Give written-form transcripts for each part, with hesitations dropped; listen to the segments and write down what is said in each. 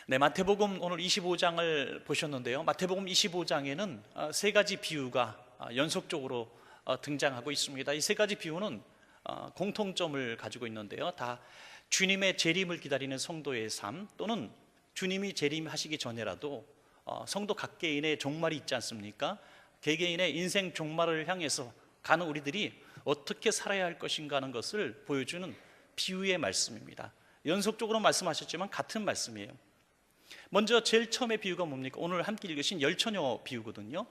네, 마태복음 오늘 25장을 보셨는데요. 마태복음 25장에는 세 가지 비유가 연속적으로 등장하고 있습니다. 이 세 가지 비유는 공통점을 가지고 있는데요. 다 주님의 재림을 기다리는 성도의 삶, 또는 주님이 재림하시기 전에라도 성도 각개인의 종말이 있지 않습니까? 개개인의 인생 종말을 향해서 가는 우리들이 어떻게 살아야 할 것인가 하는 것을 보여주는 비유의 말씀입니다. 연속적으로 말씀하셨지만 같은 말씀이에요. 먼저 제일 처음에 비유가 뭡니까? 오늘 함께 읽으신 열처녀 비유거든요.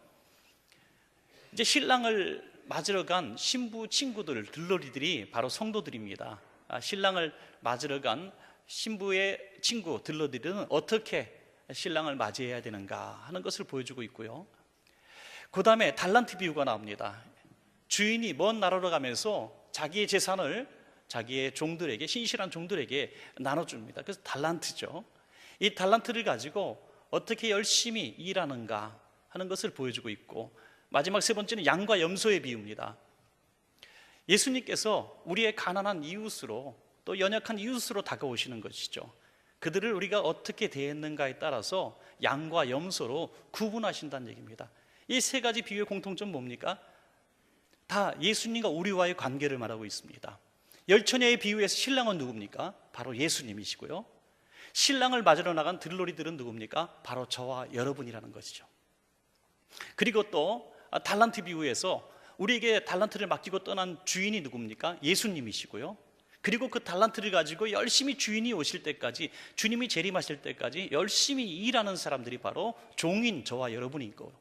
이제 신랑을 맞으러 간 신부 친구들, 들러리들이 바로 성도들입니다. 신랑을 맞으러 간 신부의 친구, 들러리들은 어떻게 신랑을 맞이해야 되는가 하는 것을 보여주고 있고요. 그 다음에 달란트 비유가 나옵니다. 주인이 먼 나라로 가면서 자기의 재산을 자기의 종들에게, 신실한 종들에게 나눠줍니다. 그래서 달란트죠. 이 달란트를 가지고 어떻게 열심히 일하는가 하는 것을 보여주고 있고, 마지막 세 번째는 양과 염소의 비유입니다. 예수님께서 우리의 가난한 이웃으로, 또 연약한 이웃으로 다가오시는 것이죠. 그들을 우리가 어떻게 대했는가에 따라서 양과 염소로 구분하신다는 얘기입니다. 이 세 가지 비유의 공통점 뭡니까? 다 예수님과 우리와의 관계를 말하고 있습니다. 열처녀의 비유에서 신랑은 누굽니까? 바로 예수님이시고요. 신랑을 맞으러 나간 들러리들은 누굽니까? 바로 저와 여러분이라는 것이죠. 그리고 또 달란트 비유에서 우리에게 달란트를 맡기고 떠난 주인이 누굽니까? 예수님이시고요. 그리고 그 달란트를 가지고 열심히 주인이 오실 때까지, 주님이 재림하실 때까지 열심히 일하는 사람들이 바로 종인 저와 여러분인 거예요.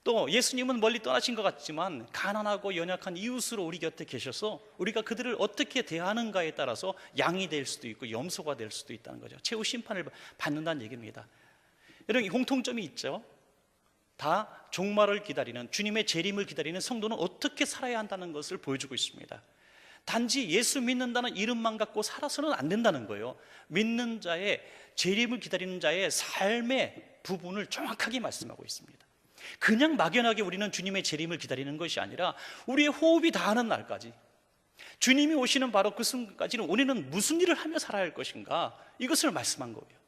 또 예수님은 멀리 떠나신 것 같지만 가난하고 연약한 이웃으로 우리 곁에 계셔서 우리가 그들을 어떻게 대하는가에 따라서 양이 될 수도 있고 염소가 될 수도 있다는 거죠. 최후 심판을 받는다는 얘기입니다. 이런 공통점이 있죠. 다 종말을 기다리는, 주님의 재림을 기다리는 성도는 어떻게 살아야 한다는 것을 보여주고 있습니다. 단지 예수 믿는다는 이름만 갖고 살아서는 안 된다는 거예요. 믿는 자의, 재림을 기다리는 자의 삶의 부분을 정확하게 말씀하고 있습니다. 그냥 막연하게 우리는 주님의 재림을 기다리는 것이 아니라 우리의 호흡이 닿는 날까지, 주님이 오시는 바로 그 순간까지는 우리는 무슨 일을 하며 살아야 할 것인가, 이것을 말씀한 거예요.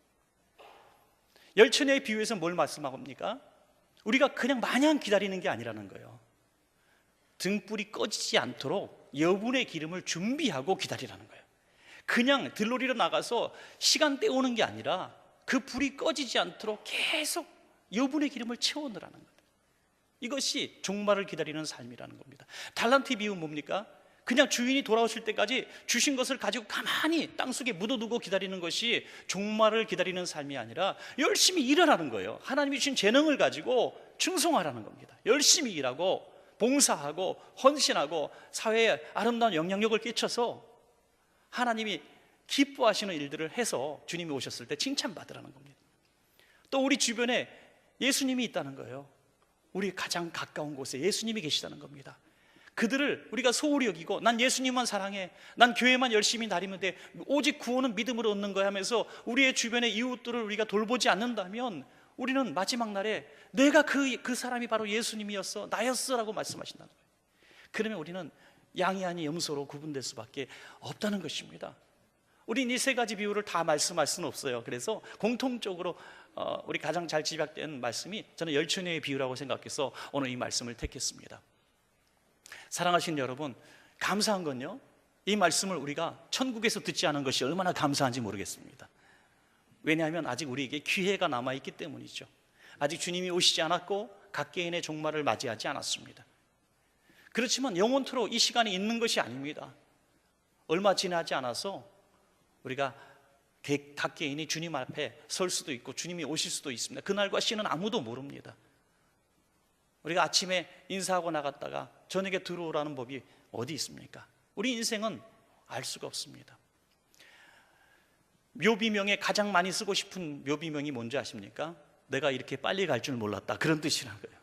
열처녀의 비유에서 뭘 말씀합니까? 우리가 그냥 마냥 기다리는 게 아니라는 거예요. 등불이 꺼지지 않도록 여분의 기름을 준비하고 기다리라는 거예요. 그냥 들러리로 나가서 시간 때우는 게 아니라 그 불이 꺼지지 않도록 계속 여분의 기름을 채워넣으라는 거예요. 이것이 종말을 기다리는 삶이라는 겁니다. 달란트 비유는 뭡니까? 그냥 주인이 돌아오실 때까지 주신 것을 가지고 가만히 땅속에 묻어두고 기다리는 것이 종말을 기다리는 삶이 아니라 열심히 일하라는 거예요. 하나님이 주신 재능을 가지고 충성하라는 겁니다. 열심히 일하고 봉사하고 헌신하고 사회에 아름다운 영향력을 끼쳐서 하나님이 기뻐하시는 일들을 해서 주님이 오셨을 때 칭찬받으라는 겁니다. 또 우리 주변에 예수님이 있다는 거예요. 우리 가장 가까운 곳에 예수님이 계시다는 겁니다. 그들을 우리가 소홀히 여기고 난 예수님만 사랑해, 난 교회만 열심히 다니면 돼, 오직 구원은 믿음으로 얻는 거야 하면서 우리의 주변의 이웃들을 우리가 돌보지 않는다면 우리는 마지막 날에 내가 그 사람이 바로 예수님이었어, 나였어 라고 말씀하신다는 거예요. 그러면 우리는 양이 아닌 염소로 구분될 수밖에 없다는 것입니다. 우린 이 세 가지 비유를 다 말씀할 수는 없어요. 그래서 공통적으로 우리 가장 잘 집약된 말씀이 저는 열처녀의 비유라고 생각해서 오늘 이 말씀을 택했습니다. 사랑하시는 여러분, 감사한 건요, 이 말씀을 우리가 천국에서 듣지 않은 것이 얼마나 감사한지 모르겠습니다. 왜냐하면 아직 우리에게 기회가 남아있기 때문이죠. 아직 주님이 오시지 않았고 각개인의 종말을 맞이하지 않았습니다. 그렇지만 영원토록 이 시간이 있는 것이 아닙니다. 얼마 지나지 않아서 우리가 각개인이 주님 앞에 설 수도 있고 주님이 오실 수도 있습니다. 그날과 시는 아무도 모릅니다. 우리가 아침에 인사하고 나갔다가 저녁에 들어오라는 법이 어디 있습니까? 우리 인생은 알 수가 없습니다. 묘비명에 가장 많이 쓰고 싶은 묘비명이 뭔지 아십니까? 내가 이렇게 빨리 갈 줄 몰랐다, 그런 뜻이라는 거예요.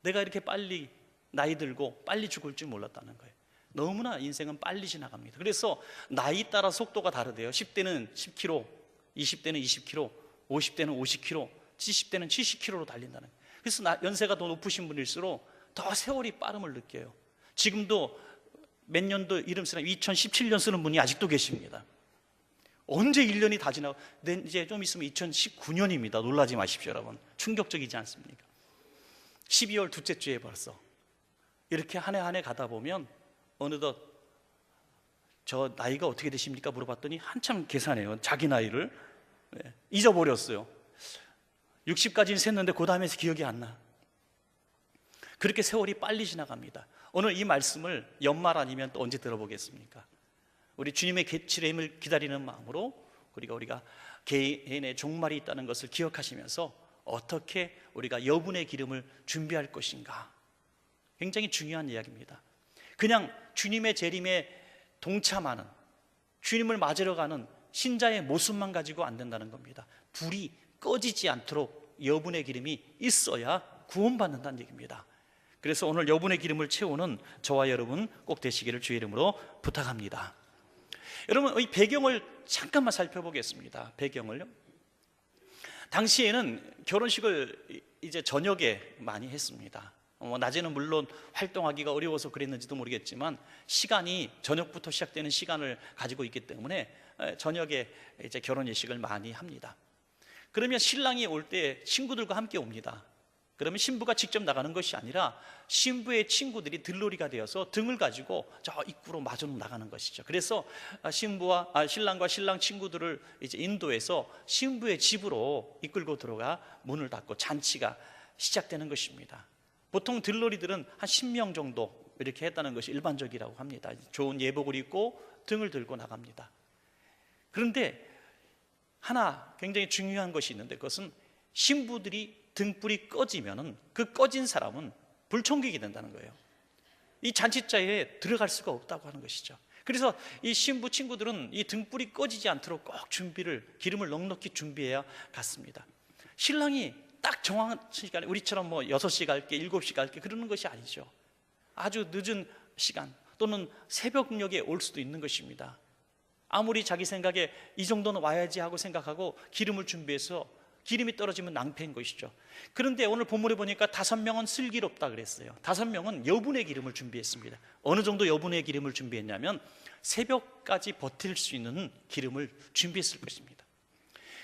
내가 이렇게 빨리 나이 들고 빨리 죽을 줄 몰랐다는 거예요. 너무나 인생은 빨리 지나갑니다. 그래서 나이 따라 속도가 다르대요. 10대는 10km, 20대는 20km, 50대는 50km, 70대는 70km로 달린다는 거예요. 그래서 연세가 더 높으신 분일수록 더 세월이 빠름을 느껴요. 지금도 몇 년도 이름 쓰는 2017년 쓰는 분이 아직도 계십니다. 언제 1년이 다 지나고, 이제 좀 있으면 2019년입니다. 놀라지 마십시오, 여러분. 충격적이지 않습니까? 12월 둘째 주에 벌써 이렇게 한 해 한 해 가다 보면 어느덧 저 나이가 어떻게 되십니까? 물어봤더니 한참 계산해요. 자기 나이를 잊어버렸어요. 60까지는 셌는데 그 다음에서 기억이 안 나. 그렇게 세월이 빨리 지나갑니다. 오늘 이 말씀을 연말 아니면 또 언제 들어보겠습니까? 우리 주님의 개칠임을 기다리는 마음으로 우리가 개인의 종말이 있다는 것을 기억하시면서 어떻게 우리가 여분의 기름을 준비할 것인가, 굉장히 중요한 이야기입니다. 그냥 주님의 재림에 동참하는, 주님을 맞으러 가는 신자의 모습만 가지고 안 된다는 겁니다. 불이 꺼지지 않도록 여분의 기름이 있어야 구원받는다는 얘기입니다. 그래서 오늘 여분의 기름을 채우는 저와 여러분 꼭 되시기를 주의 이름으로 부탁합니다. 여러분, 이 배경을 잠깐만 살펴보겠습니다. 배경을요. 당시에는 결혼식을 이제 저녁에 많이 했습니다. 낮에는 물론 활동하기가 어려워서 그랬는지도 모르겠지만 시간이 저녁부터 시작되는 시간을 가지고 있기 때문에 저녁에 이제 결혼 예식을 많이 합니다. 그러면 신랑이 올 때 친구들과 함께 옵니다. 그러면 신부가 직접 나가는 것이 아니라 신부의 친구들이 들러리가 되어서 등을 가지고 저 입구로 마주 나가는 것이죠. 그래서 신랑과 신랑 친구들을 이제 인도해서 신부의 집으로 이끌고 들어가 문을 닫고 잔치가 시작되는 것입니다. 보통 들러리들은 한 10명 정도 이렇게 했다는 것이 일반적이라고 합니다. 좋은 예복을 입고 등을 들고 나갑니다. 그런데 하나 굉장히 중요한 것이 있는데, 그것은 신부들이 등불이 꺼지면은 그 꺼진 사람은 불청객이 된다는 거예요. 이 잔치자에 들어갈 수가 없다고 하는 것이죠. 그래서 이 신부 친구들은 이 등불이 꺼지지 않도록 꼭 기름을 넉넉히 준비해야 갔습니다. 신랑이 딱 정확한 시간에 우리처럼 6시 갈게 7시 갈게 그러는 것이 아니죠. 아주 늦은 시간 또는 새벽녘에 올 수도 있는 것입니다. 아무리 자기 생각에 이 정도는 와야지 하고 생각하고 기름을 준비해서 기름이 떨어지면 낭패인 것이죠. 그런데 오늘 본문에 보니까 5명은 슬기롭다 그랬어요. 5명은 여분의 기름을 준비했습니다. 어느 정도 여분의 기름을 준비했냐면 새벽까지 버틸 수 있는 기름을 준비했을 것입니다.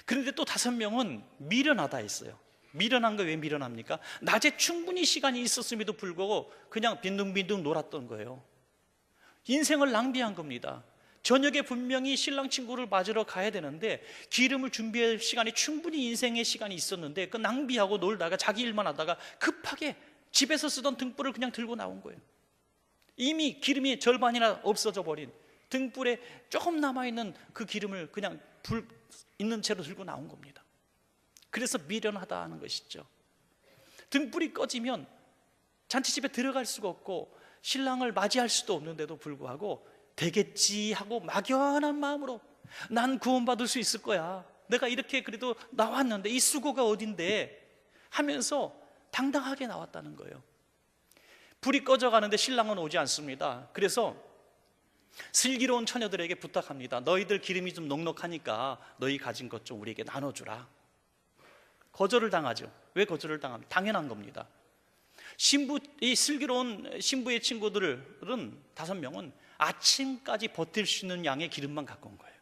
그런데 또 5명은 미련하다 했어요. 미련한 거 왜 미련합니까? 낮에 충분히 시간이 있었음에도 불구하고 그냥 빈둥빈둥 놀았던 거예요. 인생을 낭비한 겁니다. 저녁에 분명히 신랑 친구를 맞으러 가야 되는데 기름을 준비할 시간이 충분히 인생의 시간이 있었는데 그 낭비하고 놀다가 자기 일만 하다가 급하게 집에서 쓰던 등불을 그냥 들고 나온 거예요. 이미 기름이 절반이나 없어져 버린 등불에 조금 남아있는 그 기름을 그냥 불 있는 채로 들고 나온 겁니다. 그래서 미련하다 하는 것이죠. 등불이 꺼지면 잔치집에 들어갈 수가 없고 신랑을 맞이할 수도 없는데도 불구하고 되겠지 하고 막연한 마음으로 난 구원받을 수 있을 거야, 내가 이렇게 그래도 나왔는데 이 수고가 어딘데 하면서 당당하게 나왔다는 거예요. 불이 꺼져가는데 신랑은 오지 않습니다. 그래서 슬기로운 처녀들에게 부탁합니다. 너희들 기름이 좀 넉넉하니까 너희 가진 것 좀 우리에게 나눠주라. 거절을 당하죠. 왜 거절을 당합니까? 당연한 겁니다. 이 슬기로운 신부의 친구들은 5명은 아침까지 버틸 수 있는 양의 기름만 갖고 온 거예요.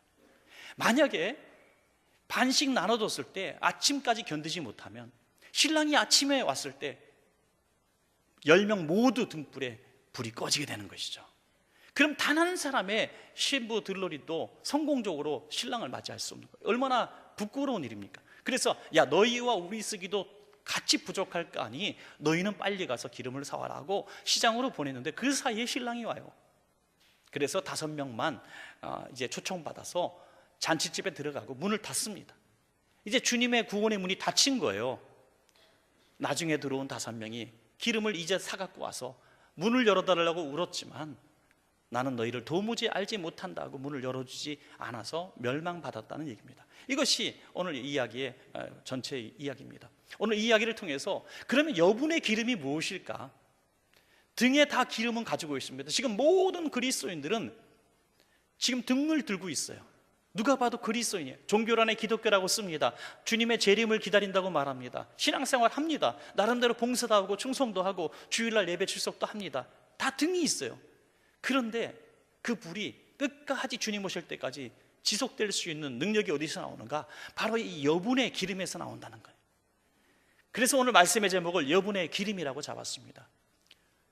만약에 반씩 나눠줬을 때 아침까지 견디지 못하면 신랑이 아침에 왔을 때 10명 모두 등불에 불이 꺼지게 되는 것이죠. 그럼 단 한 사람의 신부 들러리도 성공적으로 신랑을 맞이할 수 없는 거예요. 얼마나 부끄러운 일입니까? 그래서 야, 너희와 우리 쓰기도 같이 부족할 거 아니 너희는 빨리 가서 기름을 사와라 하고 시장으로 보냈는데 그 사이에 신랑이 와요. 그래서 5명만 이제 초청받아서 잔치집에 들어가고 문을 닫습니다. 이제 주님의 구원의 문이 닫힌 거예요. 나중에 들어온 5명이 기름을 이제 사갖고 와서 문을 열어달라고 울었지만 나는 너희를 도무지 알지 못한다고 문을 열어주지 않아서 멸망받았다는 얘기입니다. 이것이 오늘 이야기의 전체 이야기입니다. 오늘 이 이야기를 통해서 그러면 여분의 기름이 무엇일까? 등에 다 기름은 가지고 있습니다. 지금 모든 그리스도인들은 지금 등을 들고 있어요. 누가 봐도 그리스도인이에요. 종교란에 기독교라고 씁니다. 주님의 재림을 기다린다고 말합니다. 신앙생활 합니다. 나름대로 봉사도 하고 충성도 하고 주일날 예배 출석도 합니다. 다 등이 있어요. 그런데 그 불이 끝까지 주님 오실 때까지 지속될 수 있는 능력이 어디서 나오는가? 바로 이 여분의 기름에서 나온다는 거예요. 그래서 오늘 말씀의 제목을 여분의 기름이라고 잡았습니다.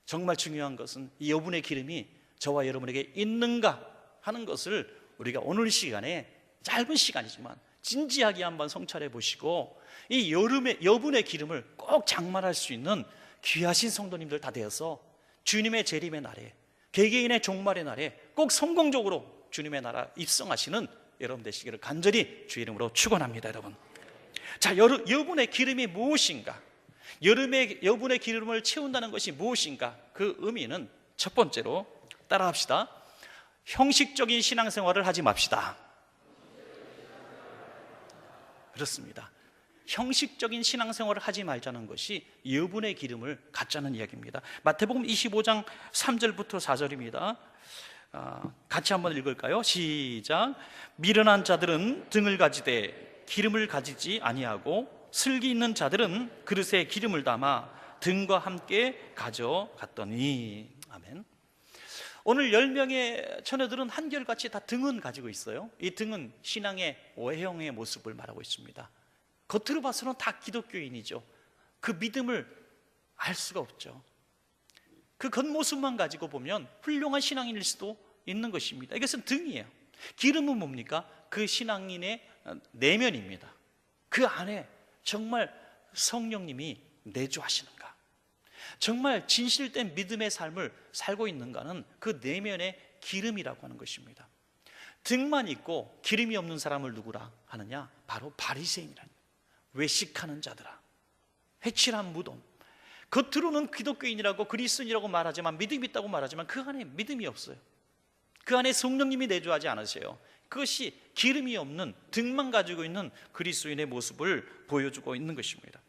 정말 중요한 것은 이 여분의 기름이 저와 여러분에게 있는가 하는 것을 우리가 오늘 시간에, 짧은 시간이지만 진지하게 한번 성찰해 보시고, 이 여분의 기름을 꼭 장만할 수 있는 귀하신 성도님들 다 되어서 주님의 재림의 날에, 개개인의 종말의 날에 꼭 성공적으로 주님의 나라 입성하시는 여러분 되시기를 간절히 주의 이름으로 축원합니다. 여러분, 자, 여분의 기름이 무엇인가? 여분의 기름을 채운다는 것이 무엇인가? 그 의미는 첫 번째로 따라합시다. 형식적인 신앙생활을 하지 맙시다. 그렇습니다. 형식적인 신앙생활을 하지 말자는 것이 여분의 기름을 갖자는 이야기입니다. 마태복음 25장 3절부터 4절입니다. 같이 한번 읽을까요? 시작. 미련한 자들은 등을 가지되 기름을 가지지 아니하고 슬기 있는 자들은 그릇에 기름을 담아 등과 함께 가져갔더니. 아멘. 오늘 10명의 처녀들은 한결같이 다 등은 가지고 있어요. 이 등은 신앙의 외형의 모습을 말하고 있습니다. 겉으로 봐서는 다 기독교인이죠. 그 믿음을 알 수가 없죠. 그 겉모습만 가지고 보면 훌륭한 신앙인일 수도 있는 것입니다. 이것은 등이에요. 기름은 뭡니까? 그 신앙인의 내면입니다. 그 안에 정말 성령님이 내주하시는가, 정말 진실된 믿음의 삶을 살고 있는가는 그 내면의 기름이라고 하는 것입니다. 등만 있고 기름이 없는 사람을 누구라 하느냐? 바로 바리새인이라는, 외식하는 자들아, 회칠한 무덤. 겉으로는 기독교인이라고 그리스도인이라고 말하지만, 믿음이 있다고 말하지만 그 안에 믿음이 없어요. 그 안에 성령님이 내주하지 않으세요. 그것이 기름이 없는, 등만 가지고 있는 그리스도인의 모습을 보여주고 있는 것입니다.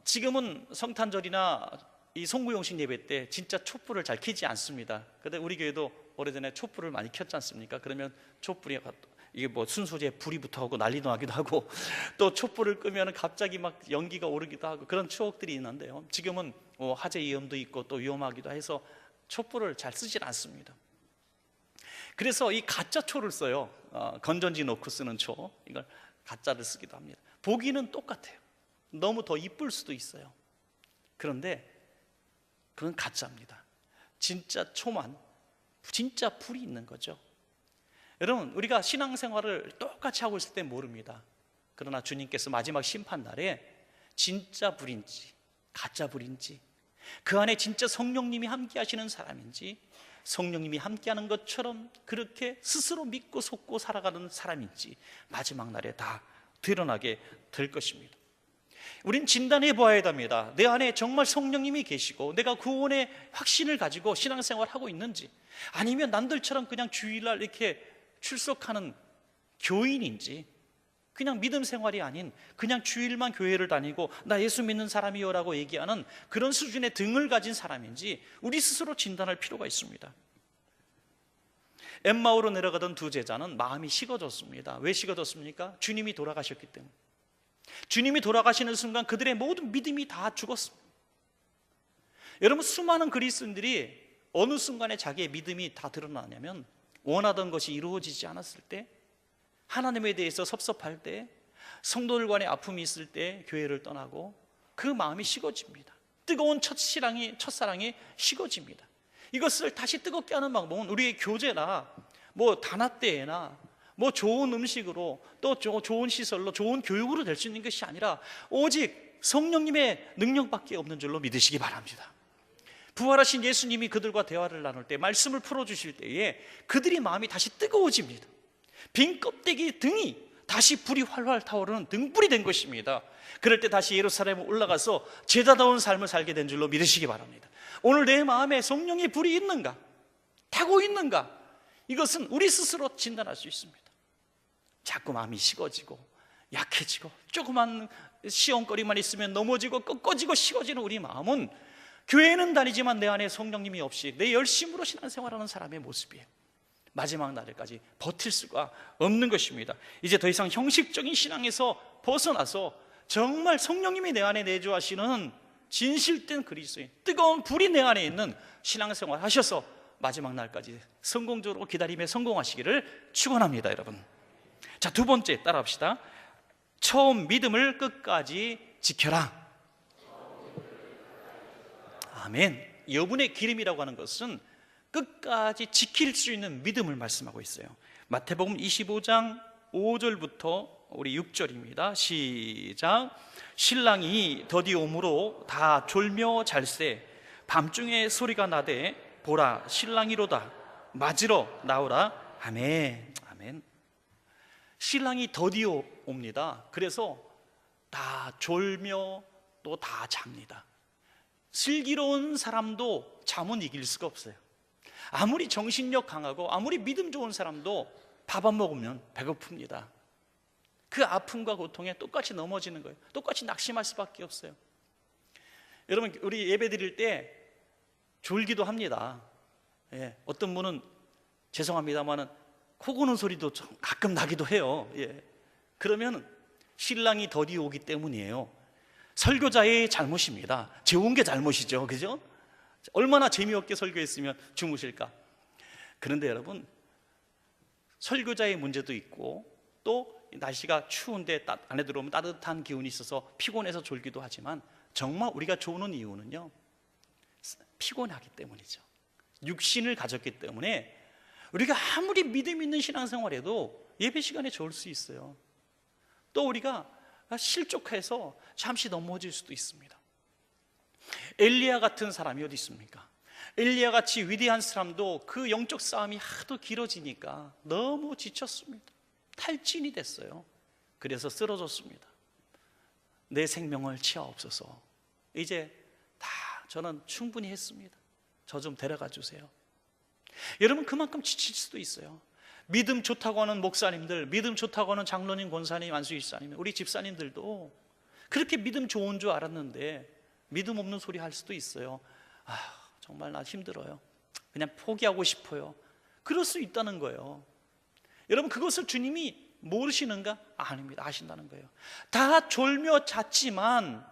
지금은 성탄절이나 이 송구용신 예배 때 진짜 촛불을 잘 켜지 않습니다. 그런데 우리 교회도 오래전에 촛불을 많이 켰지 않습니까? 그러면 촛불이 이게 뭐 순소리에 불이 붙어가고 난리도 나기도 하고, 또 촛불을 끄면 갑자기 막 연기가 오르기도 하고, 그런 추억들이 있는데요. 지금은 화재 위험도 있고 또 위험하기도 해서 촛불을 잘 쓰질 않습니다. 그래서 이 가짜 초를 써요. 건전지 넣고 쓰는 초, 이걸 가짜를 쓰기도 합니다. 보기는 똑같아요. 너무 더 이쁠 수도 있어요. 그런데 그건 가짜입니다. 진짜 초만, 진짜 불이 있는 거죠. 여러분, 우리가 신앙생활을 똑같이 하고 있을 때 모릅니다. 그러나 주님께서 마지막 심판날에 진짜 불인지 가짜 불인지, 그 안에 진짜 성령님이 함께 하시는 사람인지, 성령님이 함께하는 것처럼 그렇게 스스로 믿고 속고 살아가는 사람인지 마지막 날에 다 드러나게 될 것입니다. 우린 진단해 보아야 됩니다. 내 안에 정말 성령님이 계시고 내가 구원의 확신을 가지고 신앙생활을 하고 있는지, 아니면 남들처럼 그냥 주일날 이렇게 출석하는 교인인지, 그냥 믿음 생활이 아닌 그냥 주일만 교회를 다니고 나 예수 믿는 사람이요라고 얘기하는 그런 수준의 등을 가진 사람인지 우리 스스로 진단할 필요가 있습니다. 엠마오로 내려가던 두 제자는 마음이 식어졌습니다. 왜 식어졌습니까? 주님이 돌아가셨기 때문에. 주님이 돌아가시는 순간 그들의 모든 믿음이 다 죽었습니다. 여러분, 수많은 그리스도인들이 어느 순간에 자기의 믿음이 다 드러나냐면, 원하던 것이 이루어지지 않았을 때, 하나님에 대해서 섭섭할 때, 성도들 간의 아픔이 있을 때 교회를 떠나고 그 마음이 식어집니다. 뜨거운 첫사랑이 식어집니다. 이것을 다시 뜨겁게 하는 방법은 우리의 교제나 뭐 단합대회나 뭐 좋은 음식으로, 또 좋은 시설로, 좋은 교육으로 될 수 있는 것이 아니라 오직 성령님의 능력밖에 없는 줄로 믿으시기 바랍니다. 부활하신 예수님이 그들과 대화를 나눌 때, 말씀을 풀어주실 때에 그들의 마음이 다시 뜨거워집니다. 빈 껍데기 등이 다시 불이 활활 타오르는 등불이 된 것입니다. 그럴 때 다시 예루살렘에 올라가서 제자다운 삶을 살게 된 줄로 믿으시기 바랍니다. 오늘 내 마음에 성령의 불이 있는가, 타고 있는가, 이것은 우리 스스로 진단할 수 있습니다. 자꾸 마음이 식어지고 약해지고 조그만 시험거리만 있으면 넘어지고 꺾어지고 식어지는 우리 마음은 교회는 다니지만 내 안에 성령님이 없이 내 열심으로 신앙생활하는 사람의 모습이에요. 마지막 날까지 버틸 수가 없는 것입니다. 이제 더 이상 형식적인 신앙에서 벗어나서 정말 성령님이 내 안에 내주하시는 진실된 그리스도인, 뜨거운 불이 내 안에 있는 신앙생활 하셔서 마지막 날까지 성공적으로 기다림에 성공하시기를 축원합니다, 여러분. 자, 두 번째 따라합시다. 처음 믿음을 끝까지 지켜라. 아멘. 여분의 기름이라고 하는 것은 끝까지 지킬 수 있는 믿음을 말씀하고 있어요. 마태복음 25장 5절부터 우리 6절입니다. 시작. 신랑이 더디 오므로 다 졸며 잘세 밤중에 소리가 나되 보라 신랑이로다 맞으러 나오라. 아멘. 아멘. 신랑이 더디 옵니다. 그래서 다 졸며 또 다 잡니다. 슬기로운 사람도 잠은 이길 수가 없어요. 아무리 정신력 강하고 아무리 믿음 좋은 사람도 밥 안 먹으면 배고픕니다. 그 아픔과 고통에 똑같이 넘어지는 거예요. 똑같이 낙심할 수밖에 없어요. 여러분, 우리 예배 드릴 때 졸기도 합니다. 예, 어떤 분은 죄송합니다만은 코 고는 소리도 가끔 나기도 해요. 예. 그러면 신랑이 더디 오기 때문이에요. 설교자의 잘못입니다. 재운 게 잘못이죠, 그죠? 얼마나 재미없게 설교했으면 주무실까? 그런데 여러분, 설교자의 문제도 있고 또 날씨가 추운데 안에 들어오면 따뜻한 기운이 있어서 피곤해서 졸기도 하지만 정말 우리가 조는 이유는요, 피곤하기 때문이죠. 육신을 가졌기 때문에 우리가 아무리 믿음 있는 신앙생활에도 예배 시간에 졸을 수 있어요. 또 우리가 실족해서 잠시 넘어질 수도 있습니다. 엘리야 같은 사람이 어디 있습니까? 엘리야 같이 위대한 사람도 그 영적 싸움이 하도 길어지니까 너무 지쳤습니다. 탈진이 됐어요. 그래서 쓰러졌습니다. 내 생명을 치하옵소서. 이제 다 저는 충분히 했습니다. 저 좀 데려가 주세요. 여러분, 그만큼 지칠 수도 있어요. 믿음 좋다고 하는 목사님들, 믿음 좋다고 하는 장로님, 권사님, 안수일사님, 우리 집사님들도 그렇게 믿음 좋은 줄 알았는데 믿음 없는 소리 할 수도 있어요. 정말 나 힘들어요. 그냥 포기하고 싶어요. 그럴 수 있다는 거예요. 여러분, 그것을 주님이 모르시는가? 아닙니다. 아신다는 거예요. 다 졸며 잤지만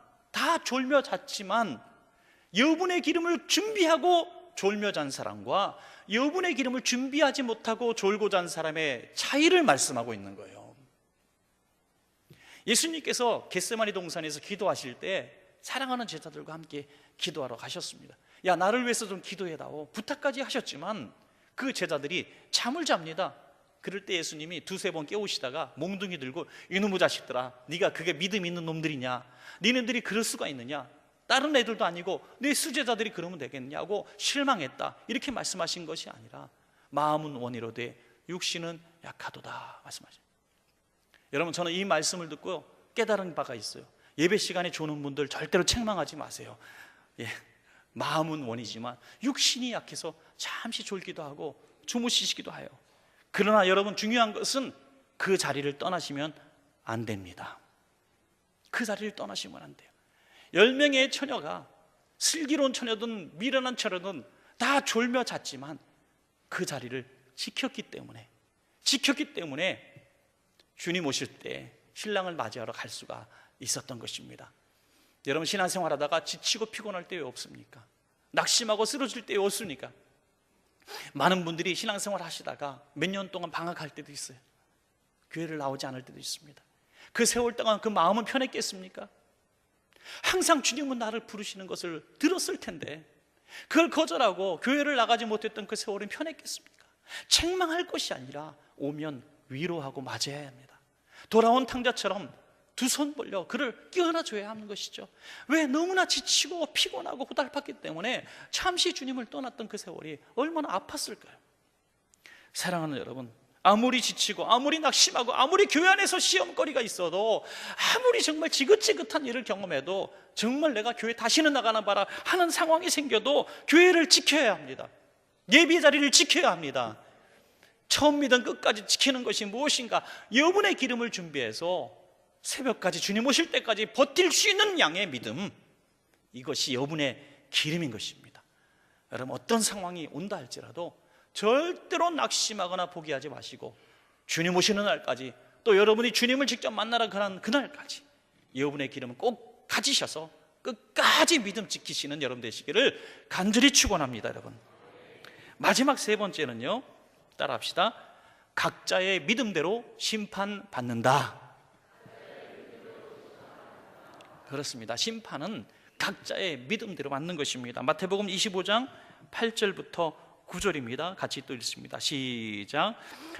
여분의 기름을 준비하고 졸며 잔 사람과 여분의 기름을 준비하지 못하고 졸고 잔 사람의 차이를 말씀하고 있는 거예요. 예수님께서 겟세마니 동산에서 기도하실 때 사랑하는 제자들과 함께 기도하러 가셨습니다. 야, 나를 위해서 좀 기도해다오 부탁까지 하셨지만 그 제자들이 잠을 잡니다. 그럴 때 예수님이 두세 번 깨우시다가 몽둥이 들고 이놈의 자식들아, 네가 그게 믿음 있는 놈들이냐? 니네들이 그럴 수가 있느냐? 다른 애들도 아니고 내 수제자들이 그러면 되겠냐고 실망했다, 이렇게 말씀하신 것이 아니라 마음은 원이로되 육신은 약하도다 말씀하십니다. 여러분, 저는 이 말씀을 듣고 깨달은 바가 있어요. 예배 시간에 조는 분들 절대로 책망하지 마세요. 예, 마음은 원이지만 육신이 약해서 잠시 졸기도 하고 주무시기도 해요. 그러나 여러분, 중요한 것은 그 자리를 떠나시면 안 됩니다. 그 자리를 떠나시면 안 돼요. 10명의 처녀가 슬기로운 처녀든 미련한 처녀든 다 졸며 잤지만 그 자리를 지켰기 때문에 주님 오실 때 신랑을 맞이하러 갈 수가 있었던 것입니다. 여러분, 신앙생활하다가 지치고 피곤할 때 왜 없습니까? 낙심하고 쓰러질 때 왜 없습니까? 많은 분들이 신앙생활 하시다가 몇 년 동안 방학할 때도 있어요. 교회를 나오지 않을 때도 있습니다. 그 세월 동안 그 마음은 편했겠습니까? 항상 주님은 나를 부르시는 것을 들었을 텐데 그걸 거절하고 교회를 나가지 못했던 그 세월은 편했겠습니까? 책망할 것이 아니라 오면 위로하고 맞이해야 합니다. 돌아온 탕자처럼 두 손 벌려 그를 끼어나줘야 하는 것이죠. 왜? 너무나 지치고 피곤하고 고달팠기 때문에 잠시 주님을 떠났던 그 세월이 얼마나 아팠을까요? 사랑하는 여러분, 아무리 지치고 아무리 낙심하고 아무리 교회 안에서 시험거리가 있어도 아무리 정말 지긋지긋한 일을 경험해도 정말 내가 교회 다시는 나가나 봐라 하는 상황이 생겨도 교회를 지켜야 합니다. 예배 자리를 지켜야 합니다. 처음 믿은 끝까지 지키는 것이 무엇인가? 여분의 기름을 준비해서 새벽까지 주님 오실 때까지 버틸 수 있는 양의 믿음, 이것이 여분의 기름인 것입니다. 여러분, 어떤 상황이 온다 할지라도 절대로 낙심하거나 포기하지 마시고 주님 오시는 날까지, 또 여러분이 주님을 직접 만나러 가는 그날까지 여분의 기름을 꼭 가지셔서 끝까지 믿음 지키시는 여러분 되시기를 간절히 축원합니다. 여러분, 마지막 세 번째는요, 따라합시다. 각자의 믿음대로 심판받는다. 그렇습니다. 심판은 각자의 믿음대로 받는 것입니다. 마태복음 25장 8절부터 9절입니다. 같이 또 읽습니다. 시작.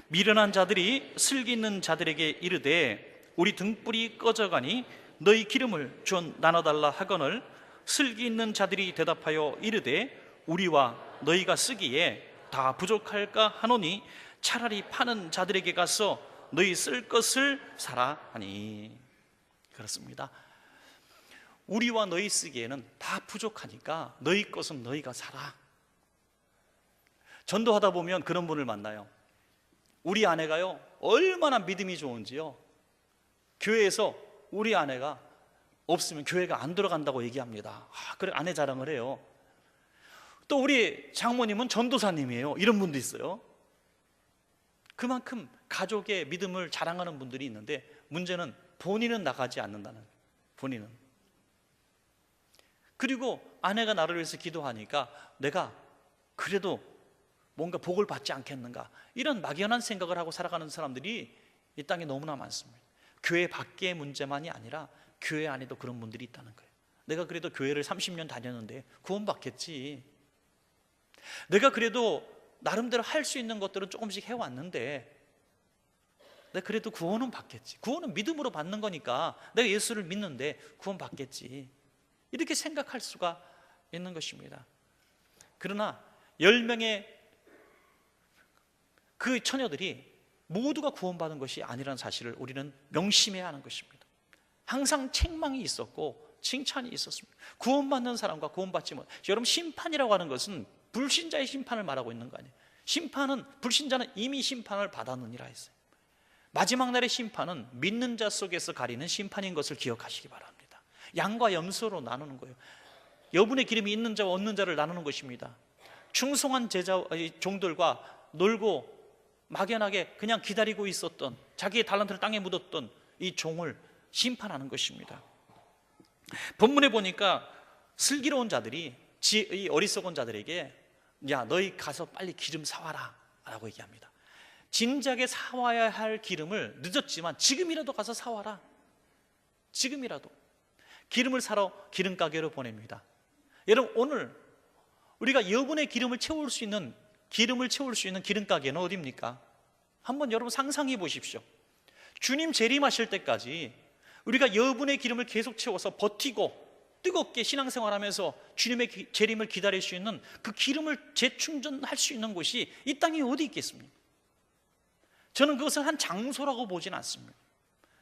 미련한 자들이 슬기 있는 자들에게 이르되 우리 등불이 꺼져가니 너희 기름을 좀 나눠달라 하거늘 슬기 있는 자들이 대답하여 이르되 우리와 너희가 쓰기에 다 부족할까 하노니 차라리 파는 자들에게 가서 너희 쓸 것을 사라 하니. 그렇습니다. 우리와 너희 쓰기에는 다 부족하니까 너희 것은 너희가 사라. 전도하다 보면 그런 분을 만나요. 우리 아내가요 얼마나 믿음이 좋은지요, 교회에서 우리 아내가 없으면 교회가 안 들어간다고 얘기합니다. 그래 아내 자랑을 해요. 또 우리 장모님은 전도사님이에요. 이런 분도 있어요. 그만큼 가족의 믿음을 자랑하는 분들이 있는데, 문제는 본인은 나가지 않는다는 거예요. 본인은. 그리고 아내가 나를 위해서 기도하니까 내가 그래도 뭔가 복을 받지 않겠는가, 이런 막연한 생각을 하고 살아가는 사람들이 이 땅에 너무나 많습니다. 교회 밖의 문제만이 아니라 교회 안에도 그런 분들이 있다는 거예요. 내가 그래도 교회를 30년 다녔는데 구원 받겠지. 내가 그래도 나름대로 할 수 있는 것들은 조금씩 해왔는데 내가 그래도 구원은 받겠지. 구원은 믿음으로 받는 거니까 내가 예수를 믿는데 구원 받겠지. 이렇게 생각할 수가 있는 것입니다. 그러나 10명의 그 처녀들이 모두가 구원받은 것이 아니라는 사실을 우리는 명심해야 하는 것입니다. 항상 책망이 있었고 칭찬이 있었습니다. 구원받는 사람과 구원받지 못. 여러분, 심판이라고 하는 것은 불신자의 심판을 말하고 있는 거 아니에요. 심판은, 불신자는 이미 심판을 받았느니라 했어요. 마지막 날의 심판은 믿는 자 속에서 가리는 심판인 것을 기억하시기 바랍니다. 양과 염소로 나누는 거예요. 여분의 기름이 있는 자와 없는 자를 나누는 것입니다. 충성한 제자 종들과 놀고 막연하게 그냥 기다리고 있었던, 자기의 달란트를 땅에 묻었던 이 종을 심판하는 것입니다. 본문에 보니까 슬기로운 자들이 이 어리석은 자들에게 야, 너희 가서 빨리 기름 사와라 라고 얘기합니다. 진작에 사와야 할 기름을 늦었지만 지금이라도 가서 사와라. 지금이라도 기름을 사러 기름 가게로 보냅니다. 여러분, 오늘 우리가 여분의 기름을 채울 수 있는 기름 가게는 어디입니까? 한번 여러분 상상해 보십시오. 주님 재림하실 때까지 우리가 여분의 기름을 계속 채워서 버티고 뜨겁게 신앙생활하면서 주님의 재림을 기다릴 수 있는 그 기름을 재충전할 수 있는 곳이 이 땅에 어디 있겠습니까? 저는 그것을 한 장소라고 보진 않습니다.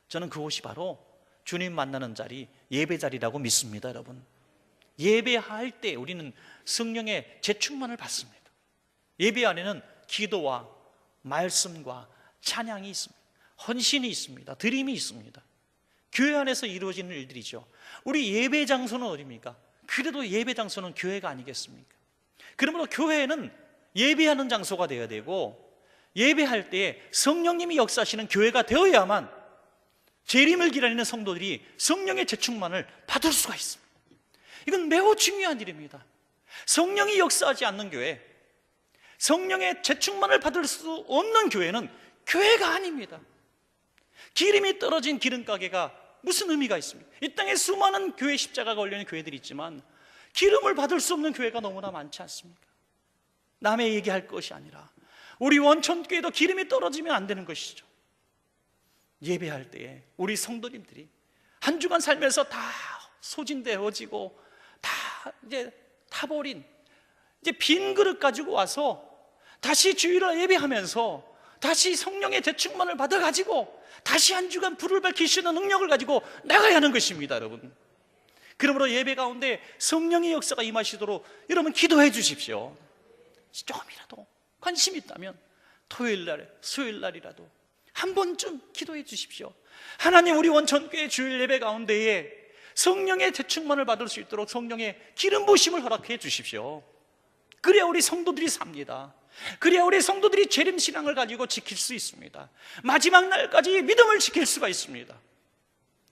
저는 그곳이 바로 주님 만나는 자리, 예배 자리라고 믿습니다. 여러분, 예배할 때 우리는 성령의 재충만을 받습니다. 예배 안에는 기도와 말씀과 찬양이 있습니다. 헌신이 있습니다. 드림이 있습니다. 교회 안에서 이루어지는 일들이죠. 우리 예배 장소는 어디입니까? 그래도 예배 장소는 교회가 아니겠습니까? 그러므로 교회는 예배하는 장소가 되어야 되고, 예배할 때 성령님이 역사하시는 교회가 되어야만 재림을 기다리는 성도들이 성령의 재충만을 받을 수가 있습니다. 이건 매우 중요한 일입니다. 성령이 역사하지 않는 교회, 성령의 재충만을 받을 수 없는 교회는 교회가 아닙니다. 기름이 떨어진 기름가게가 무슨 의미가 있습니까? 이 땅에 수많은 교회 십자가가 걸려있는 교회들이 있지만 기름을 받을 수 없는 교회가 너무나 많지 않습니까? 남의 얘기할 것이 아니라 우리 원천교회도 기름이 떨어지면 안 되는 것이죠. 예배할 때에 우리 성도님들이 한 주간 살면서 다 소진되어지고 다 이제 타버린 이제 빈 그릇 가지고 와서 다시 주일을 예배하면서 다시 성령의 재충만을 받아가지고 다시 한 주간 불을 밝히시는 능력을 가지고 나가야 하는 것입니다, 여러분. 그러므로 예배 가운데 성령의 역사가 임하시도록 여러분 기도해 주십시오. 조금이라도 관심 있다면 토요일 날, 수요일 날이라도 한 번쯤 기도해 주십시오. 하나님, 우리 원천교회 주일 예배 가운데에 성령의 재충만을 받을 수 있도록 성령의 기름 부으심을 허락해 주십시오. 그래야 우리 성도들이 삽니다. 그래야 우리 성도들이 재림 신앙을 가지고 지킬 수 있습니다. 마지막 날까지 믿음을 지킬 수가 있습니다.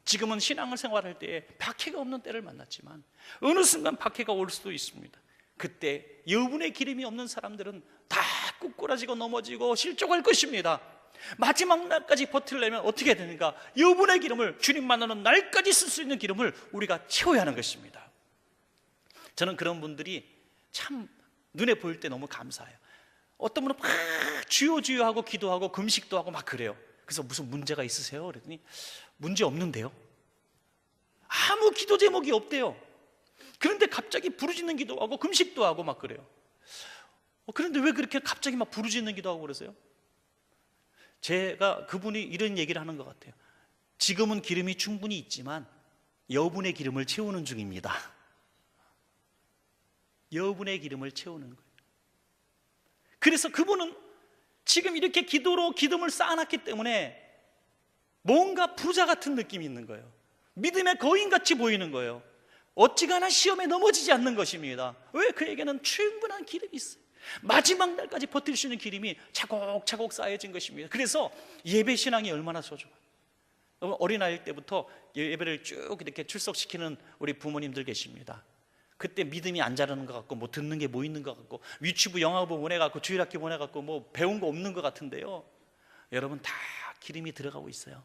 지금은 신앙을 생활할 때에 박해가 없는 때를 만났지만 어느 순간 박해가 올 수도 있습니다. 그때 여분의 기름이 없는 사람들은 다 꾸꾸라지고 넘어지고 실족할 것입니다. 마지막 날까지 버티려면 어떻게 해야 되는가? 여분의 기름을, 주님 만나는 날까지 쓸 수 있는 기름을 우리가 채워야 하는 것입니다. 저는 그런 분들이 참 눈에 보일 때 너무 감사해요. 어떤 분은 막 주여 주여 하고 기도하고 금식도 하고 막 그래요. 그래서 무슨 문제가 있으세요? 그랬더니 문제 없는데요. 아무 기도 제목이 없대요. 그런데 갑자기 부르짖는 기도하고 금식도 하고 막 그래요. 그런데 왜 그렇게 갑자기 막 부르짖는 기도하고 그러세요? 제가 그분이 이런 얘기를 하는 것 같아요. 지금은 기름이 충분히 있지만 여분의 기름을 채우는 중입니다. 여분의 기름을 채우는 거예요. 그래서 그분은 지금 이렇게 기도로 기름을 쌓아놨기 때문에 뭔가 부자 같은 느낌이 있는 거예요. 믿음의 거인같이 보이는 거예요. 어찌가나 시험에 넘어지지 않는 것입니다. 왜? 그에게는 충분한 기름이 있어요. 마지막 날까지 버틸 수 있는 기름이 차곡차곡 쌓여진 것입니다. 그래서 예배 신앙이 얼마나 소중해요. 어린아이일 때부터 예배를 쭉 이렇게 출석시키는 우리 부모님들 계십니다. 그때 믿음이 안 자라는 것 같고, 뭐 듣는 게 뭐 있는 것 같고, 유치부 영화부 보내갖고 주일학교 보내갖고 뭐 배운 거 없는 것 같은데요, 여러분 다 기름이 들어가고 있어요.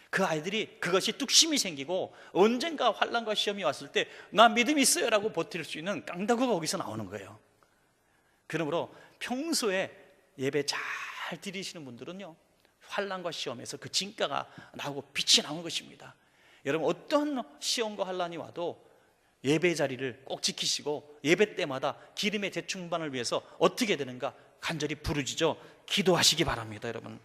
그 아이들이 그것이 뚝심이 생기고 언젠가 환난과 시험이 왔을 때 나 믿음이 있어요 라고 버틸 수 있는 깡다구가 거기서 나오는 거예요. 그러므로 평소에 예배 잘 드리시는 분들은요, 환난과 시험에서 그 진가가 나오고 빛이 나오는 것입니다. 여러분, 어떤 시험과 환난이 와도 예배 자리를 꼭 지키시고 예배 때마다 기름의 재충만을 위해서 어떻게 되는가 간절히 부르짖어 기도하시기 바랍니다. 여러분,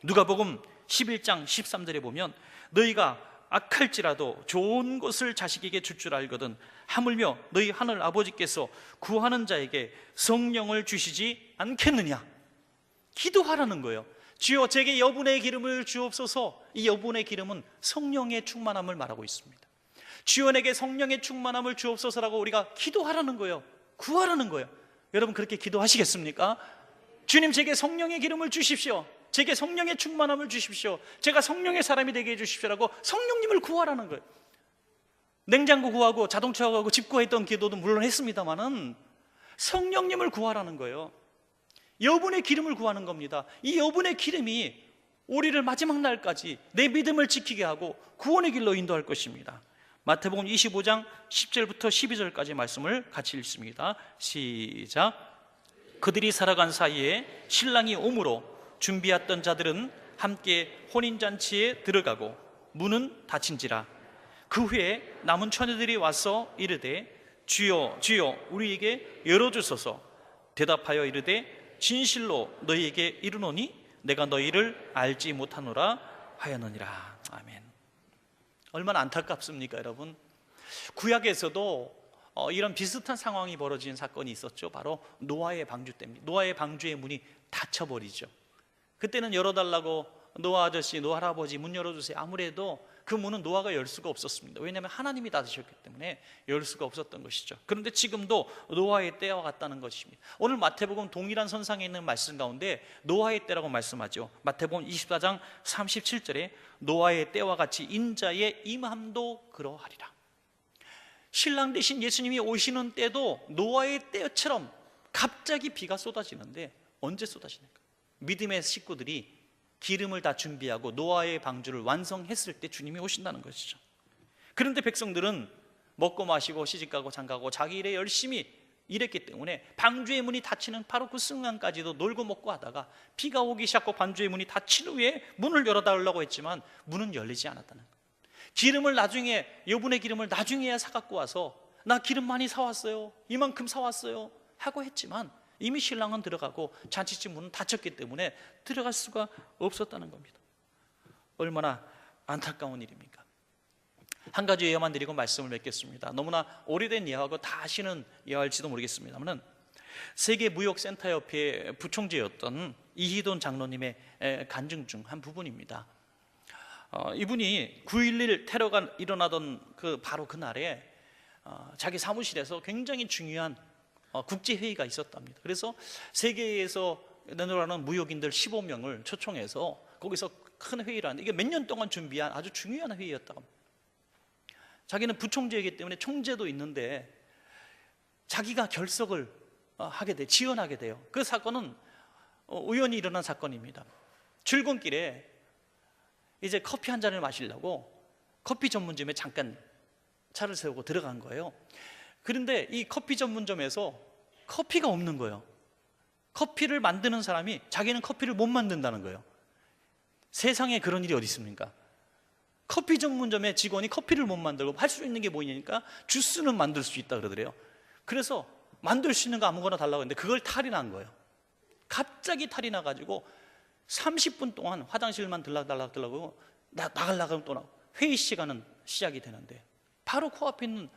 누가복음 11장 13절에 보면 너희가 악할지라도 좋은 것을 자식에게 줄 줄 알거든 하물며 너희 하늘 아버지께서 구하는 자에게 성령을 주시지 않겠느냐. 기도하라는 거예요. 주여 제게 여분의 기름을 주옵소서. 이 여분의 기름은 성령의 충만함을 말하고 있습니다. 주여 내게 성령의 충만함을 주옵소서라고 우리가 기도하라는 거예요. 구하라는 거예요. 여러분, 그렇게 기도하시겠습니까? 주님, 제게 성령의 기름을 주십시오. 제게 성령의 충만함을 주십시오. 제가 성령의 사람이 되게 해주십시오라고 성령님을 구하라는 거예요. 냉장고 구하고 자동차 구하고 집 구했던 기도도 물론 했습니다마는 성령님을 구하라는 거예요. 여분의 기름을 구하는 겁니다. 이 여분의 기름이 우리를 마지막 날까지 내 믿음을 지키게 하고 구원의 길로 인도할 것입니다. 마태복음 25장 10절부터 12절까지 말씀을 같이 읽습니다. 시작. 그들이 살아간 사이에 신랑이 오므로 준비했던 자들은 함께 혼인잔치에 들어가고 문은 닫힌지라. 그 후에 남은 처녀들이 와서 이르되 주여 주여 우리에게 열어주소서. 대답하여 이르되 진실로 너희에게 이르노니 내가 너희를 알지 못하노라 하였느니라. 아멘. 얼마나 안타깝습니까, 여러분? 구약에서도 이런 비슷한 상황이 벌어진 사건이 있었죠. 바로 노아의 방주 때입니다. 노아의 방주의 문이 닫혀버리죠. 그때는 열어달라고 노아 아저씨, 노아 할아버지 문 열어주세요. 아무래도 그 문은 노아가 열 수가 없었습니다. 왜냐하면 하나님이 닫으셨기 때문에 열 수가 없었던 것이죠. 그런데 지금도 노아의 때와 같다는 것입니다. 오늘 마태복음 동일한 선상에 있는 말씀 가운데 노아의 때라고 말씀하죠. 마태복음 24장 37절에 노아의 때와 같이 인자의 임함도 그러하리라. 신랑 되신 예수님이 오시는 때도 노아의 때처럼 갑자기 비가 쏟아지는데 언제 쏟아지는가? 믿음의 식구들이 기름을 다 준비하고 노아의 방주를 완성했을 때 주님이 오신다는 것이죠. 그런데 백성들은 먹고 마시고 시집가고 장가고 자기 일에 열심히 일했기 때문에 방주의 문이 닫히는 바로 그 순간까지도 놀고 먹고 하다가 비가 오기 시작하고 방주의 문이 닫힌 후에 문을 열어달라고 했지만 문은 열리지 않았다는 거예요. 기름을 나중에, 여분의 기름을 나중에야 사갖고 와서 나 기름 많이 사왔어요, 이만큼 사왔어요 하고 했지만 이미 신랑은 들어가고 잔치집 문은 닫혔기 때문에 들어갈 수가 없었다는 겁니다. 얼마나 안타까운 일입니까? 한 가지 예화만 드리고 말씀을 맺겠습니다. 너무나 오래된 예화고 다 아시는 예화일지도 모르겠습니다만 세계무역센터협회 부총재였던 이희돈 장로님의 간증 중 한 부분입니다. 이분이 9.11 테러가 일어나던 바로 그날에 자기 사무실에서 굉장히 중요한 국제회의가 있었답니다. 그래서 세계에서 내놓으라는 무역인들 15명을 초청해서 거기서 큰 회의를 하는데 이게 몇 년 동안 준비한 아주 중요한 회의였다고 합니다. 자기는 부총재이기 때문에 총재도 있는데 자기가 결석을 지원하게 돼요. 그 사건은 우연히 일어난 사건입니다. 출근길에 이제 커피 한 잔을 마시려고 커피 전문점에 잠깐 차를 세우고 들어간 거예요. 그런데 이 커피 전문점에서 커피가 없는 거예요. 커피를 만드는 사람이 자기는 커피를 못 만든다는 거예요. 세상에 그런 일이 어디 있습니까? 커피 전문점의 직원이 커피를 못 만들고 할 수 있는 게 뭐냐니까 주스는 만들 수 있다 그러더래요. 그래서 만들 수 있는 거 아무거나 달라고 했는데 그걸 탈이 난 거예요. 갑자기 탈이 나가지고 30분 동안 화장실만 들락달락하고 나가려고 하면 또 나오고, 회의 시간은 시작이 되는데 바로 코앞에 있는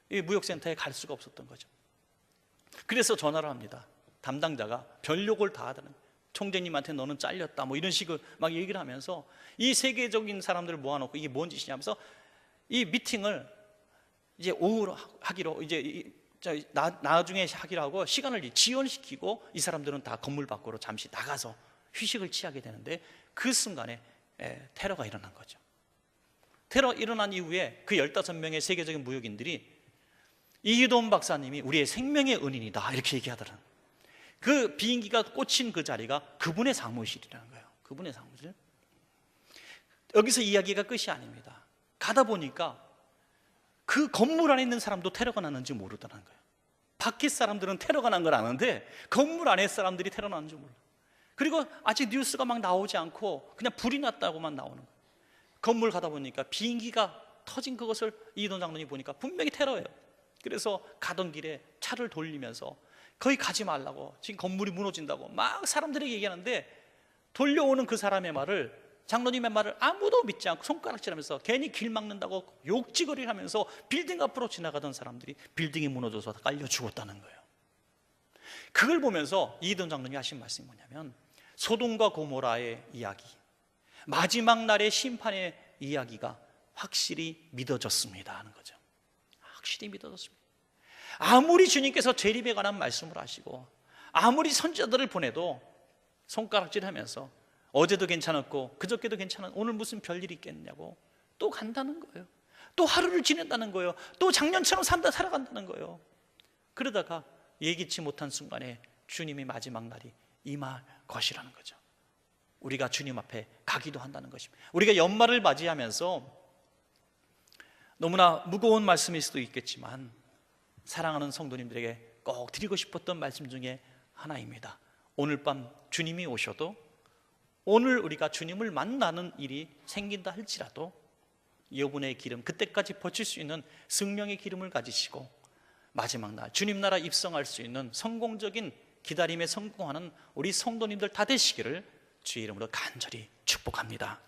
이 무역센터에 갈 수가 없었던 거죠. 그래서 전화를 합니다. 담당자가 별 욕을 다 하더라고요. 총재님한테 너는 잘렸다 뭐 이런 식으로 막 얘기를 하면서 이 세계적인 사람들을 모아놓고 이게 뭔 짓이냐면서 이 미팅을 이제 오후로 하기로 이제 나중에 하기로 하고 시간을 지연시키고 이 사람들은 다 건물 밖으로 잠시 나가서 휴식을 취하게 되는데 그 순간에 테러가 일어난 거죠. 테러 일어난 이후에 그 15명의 세계적인 무역인들이 이기돈 박사님이 우리의 생명의 은인이다 이렇게 얘기하더라고요. 그 비행기가 꽂힌 그 자리가 그분의 사무실이라는 거예요. 그분의 사무실. 여기서 이야기가 끝이 아닙니다. 가다 보니까 그 건물 안에 있는 사람도 테러가 났는지 모르더라는 거예요. 밖에 사람들은 테러가 난 걸 아는데 건물 안에 사람들이 테러 났는지 몰라. 그리고 아직 뉴스가 막 나오지 않고 그냥 불이 났다고만 나오는 거예요. 건물 가다 보니까 비행기가 터진 그것을 이기돈 장로님이 보니까 분명히 테러예요. 그래서 가던 길에 차를 돌리면서 거기 가지 말라고, 지금 건물이 무너진다고 막 사람들에게 얘기하는데 돌려오는 그 사람의 말을, 장로님의 말을 아무도 믿지 않고 손가락질하면서 괜히 길 막는다고 욕지거리를 하면서 빌딩 앞으로 지나가던 사람들이 빌딩이 무너져서 깔려 죽었다는 거예요. 그걸 보면서 이기돈 장로님이 하신 말씀이 뭐냐면 소돔과 고모라의 이야기, 마지막 날의 심판의 이야기가 확실히 믿어졌습니다 하는 거죠. 확실히 믿어졌습니다. 아무리 주님께서 재림에 관한 말씀을 하시고 아무리 선지자들을 보내도 손가락질하면서 어제도 괜찮았고 그저께도 괜찮은 오늘 무슨 별일이 있겠냐고 또 간다는 거예요. 또 하루를 지낸다는 거예요. 또 작년처럼 살아간다는 거예요. 그러다가 예기치 못한 순간에 주님의 마지막 날이 임할 것이라는 거죠. 우리가 주님 앞에 가기도 한다는 것입니다. 우리가 연말을 맞이하면서 너무나 무거운 말씀일 수도 있겠지만 사랑하는 성도님들에게 꼭 드리고 싶었던 말씀 중에 하나입니다. 오늘 밤 주님이 오셔도, 오늘 우리가 주님을 만나는 일이 생긴다 할지라도 여분의 기름, 그때까지 버틸 수 있는 승령의 기름을 가지시고 마지막 날 주님 나라 입성할 수 있는 성공적인 기다림에 성공하는 우리 성도님들 다 되시기를 주의 이름으로 간절히 축복합니다.